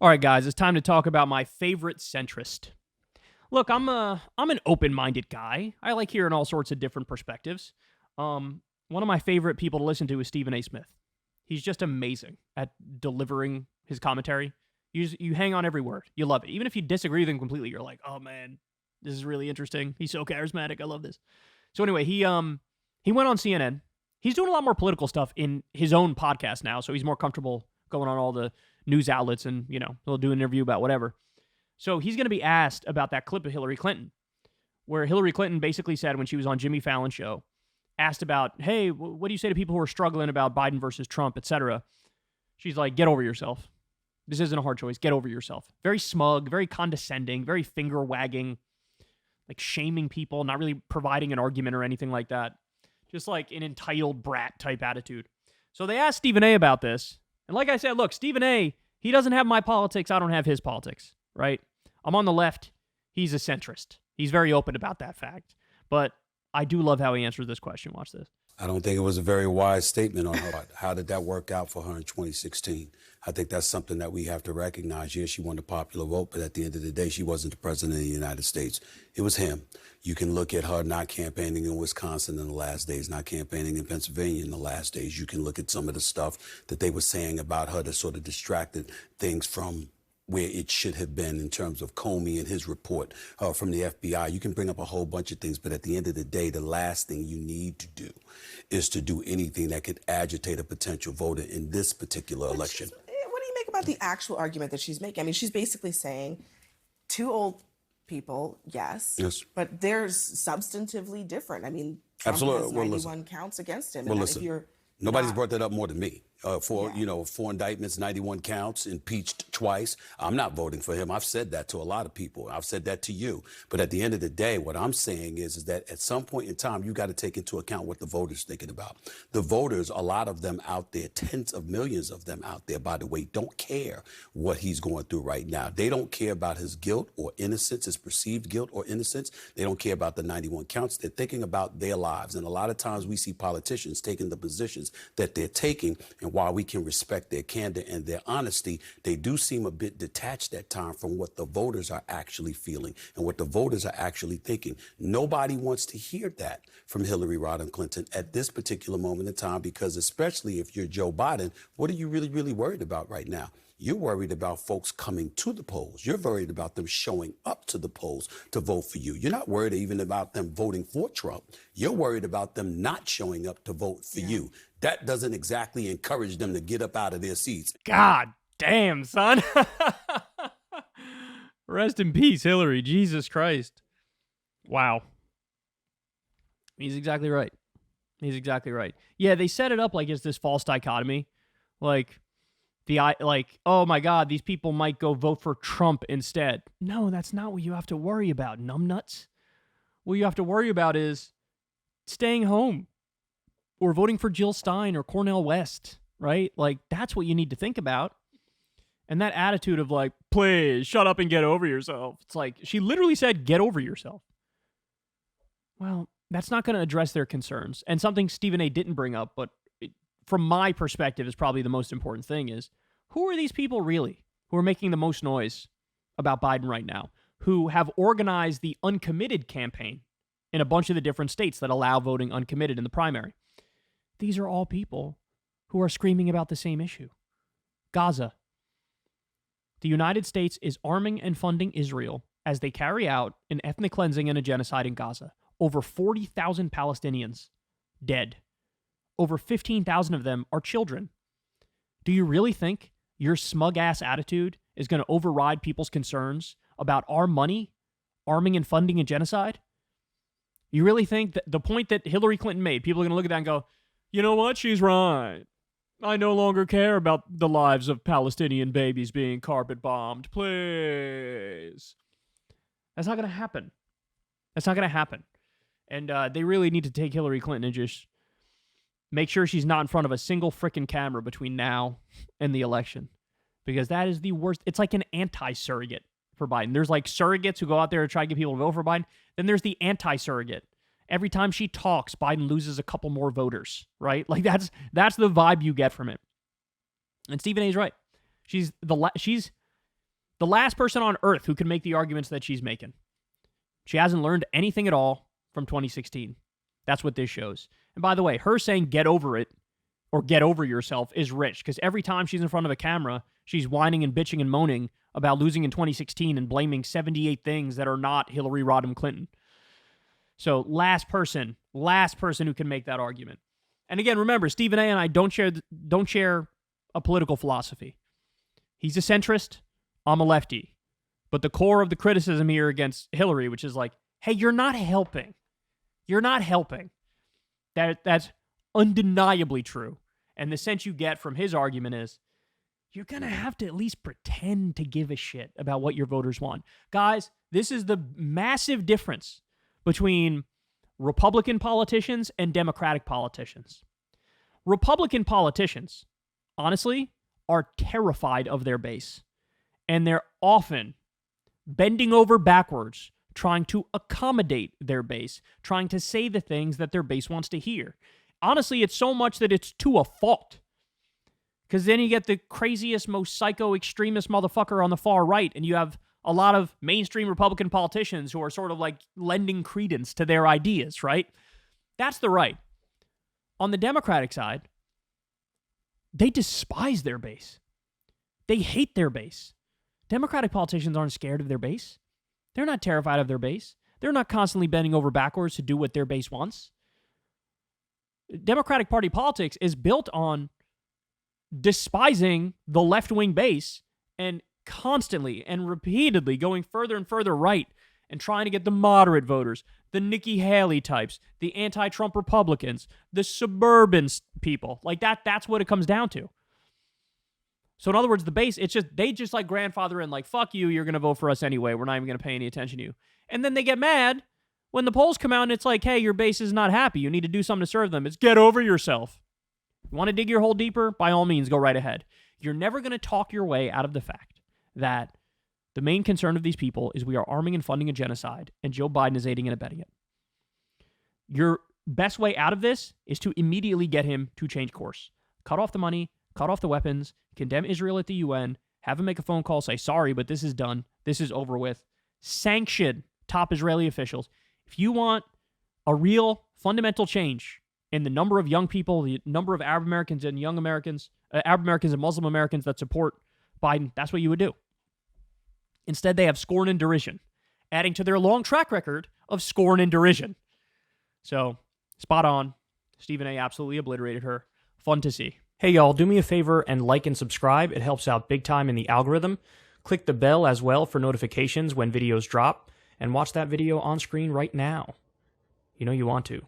All right, guys, it's time to talk about my favorite centrist. Look, I'm an open-minded guy. I like hearing all sorts of different perspectives. One of my favorite people to listen to is Stephen A. Smith. He's just amazing at delivering his commentary. You hang on every word. You love it. Even if you disagree with him completely, you're like, oh man, this is really interesting. He's so charismatic. I love this. So anyway, he went on CNN. He's doing a lot more political stuff in his own podcast now, so he's more comfortable going on all the news outlets and, he'll do an interview about whatever. So he's going to be asked about that clip of Hillary Clinton, where Hillary Clinton basically said when she was on Jimmy Fallon's show, asked about, hey, what do you say to people who are struggling about Biden versus Trump, etc.? She's like, get over yourself. This isn't a hard choice. Get over yourself. Very smug, very condescending, very finger-wagging, like shaming people, not really providing an argument or anything like that. Just like an entitled brat type attitude. So they asked Stephen A. about this. And like I said, look, Stephen A., he doesn't have my politics. I don't have his politics, right? I'm on the left. He's a centrist. He's very open about that fact. But I do love how he answers this question. Watch this. I don't think it was a very wise statement on her part. How did that work out for her in 2016? I think that's something that we have to recognize. Yes, she won the popular vote, but at the end of the day, she wasn't the president of the United States. It was him. You can look at her not campaigning in Wisconsin in the last days, not campaigning in Pennsylvania in the last days. You can look at some of the stuff that they were saying about her that sort of distracted things from where it should have been in terms of Comey and his report from the FBI. You can bring up a whole bunch of things, but at the end of the day, the last thing you need to do is to do anything that could agitate a potential voter in this particular election. What do you make about the actual argument that she's making? I mean, she's basically saying two old people, yes, but they're substantively different. I mean, Trump has 91 counts against him. Well, and listen, if you're nobody's brought that up more than me. Four indictments, 91 counts, impeached twice. I'm not voting for him. I've said that to a lot of people. I've said that to you. But at the end of the day, what I'm saying is that at some point in time, you got to take into account what the voters thinking about. The voters, a lot of them out there, tens of millions of them out there, by the way, don't care what he's going through right now. They don't care about his guilt or innocence, his perceived guilt or innocence. They don't care about the 91 counts. They're thinking about their lives. And a lot of times we see politicians taking the positions that they're taking, and while we can respect their candor and their honesty, they do seem a bit detached at times from what the voters are actually feeling and what the voters are actually thinking. Nobody wants to hear that from Hillary Rodham Clinton at this particular moment in time, because especially if you're Joe Biden, what are you really, really worried about right now? You're worried about folks coming to the polls. You're worried about them showing up to the polls to vote for you. You're not worried even about them voting for Trump. You're worried about them not showing up to vote for you. That doesn't exactly encourage them to get up out of their seats. God damn, son. Rest in peace, Hillary. Jesus Christ. Wow. He's exactly right. He's exactly right. Yeah, they set it up like it's this false dichotomy. Like, oh my God, these people might go vote for Trump instead. No, that's not what you have to worry about, numbnuts. What you have to worry about is staying home or voting for Jill Stein or Cornel West, right? Like, that's what you need to think about. And that attitude of like, please shut up and get over yourself. It's like, she literally said, get over yourself. Well, that's not going to address their concerns. And something Stephen A. didn't bring up, but from my perspective is probably the most important thing, is who are these people really who are making the most noise about Biden right now, who have organized the uncommitted campaign in a bunch of the different states that allow voting uncommitted in the primary? These are all people who are screaming about the same issue. Gaza. The United States is arming and funding Israel as they carry out an ethnic cleansing and a genocide in Gaza. Over 40,000 Palestinians dead. Over 15,000 of them are children. Do you really think your smug-ass attitude is going to override people's concerns about our money arming and funding a genocide? You really think that the point that Hillary Clinton made, people are going to look at that and go, you know what? She's right. I no longer care about the lives of Palestinian babies being carpet bombed. Please. That's not going to happen. That's not going to happen. And they really need to take Hillary Clinton and just make sure she's not in front of a single frickin' camera between now and the election. Because that is the worst. It's like an anti-surrogate for Biden. There's like surrogates who go out there to try to get people to vote for Biden. Then there's the anti-surrogate. Every time she talks, Biden loses a couple more voters, right? Like that's the vibe you get from it. And Stephen A.'s right. She's The last person on earth who can make the arguments that she's making. She hasn't learned anything at all from 2016. That's what this shows. And by the way, her saying get over it or get over yourself is rich, because every time she's in front of a camera, she's whining and bitching and moaning about losing in 2016 and blaming 78 things that are not Hillary Rodham Clinton. So last person who can make that argument. And again, remember, Stephen A. and I don't share a political philosophy. He's a centrist. I'm a lefty. But the core of the criticism here against Hillary, which is like, hey, you're not helping. You're not helping. That's undeniably true. And the sense you get from his argument is, you're going to have to at least pretend to give a shit about what your voters want. Guys, this is the massive difference between Republican politicians and Democratic politicians. Republican politicians, honestly, are terrified of their base. And they're often bending over backwards, trying to accommodate their base, trying to say the things that their base wants to hear. Honestly, it's so much that it's to a fault. Because then you get the craziest, most psycho, extremist motherfucker on the far right, and you have a lot of mainstream Republican politicians who are sort of like lending credence to their ideas, right? That's the right. On the Democratic side, they despise their base. They hate their base. Democratic politicians aren't scared of their base. They're not terrified of their base. They're not constantly bending over backwards to do what their base wants. Democratic Party politics is built on despising the left-wing base and constantly and repeatedly going further and further right and trying to get the moderate voters, the Nikki Haley types, the anti-Trump Republicans, the suburban people. Like that's what it comes down to. So in other words, the base, they just like grandfather in, like, fuck you, you're going to vote for us anyway. We're not even going to pay any attention to you. And then they get mad when the polls come out and it's like, hey, your base is not happy. You need to do something to serve them. It's get over yourself. You want to dig your hole deeper? By all means, go right ahead. You're never going to talk your way out of the fact that the main concern of these people is we are arming and funding a genocide, and Joe Biden is aiding and abetting it. Your best way out of this is to immediately get him to change course. Cut off the money, cut off the weapons, condemn Israel at the UN, have him make a phone call, say, sorry, but this is done. This is over with. Sanction top Israeli officials. If you want a real fundamental change in the number of young people, the number of Arab Americans and young Americans, Arab Americans and Muslim Americans that support Biden, that's what you would do. Instead, they have scorn and derision, adding to their long track record of scorn and derision. So, spot on. Stephen A. absolutely obliterated her. Fun to see. Hey, y'all, do me a favor and like and subscribe. It helps out big time in the algorithm. Click the bell as well for notifications when videos drop, and watch that video on screen right now. You know you want to.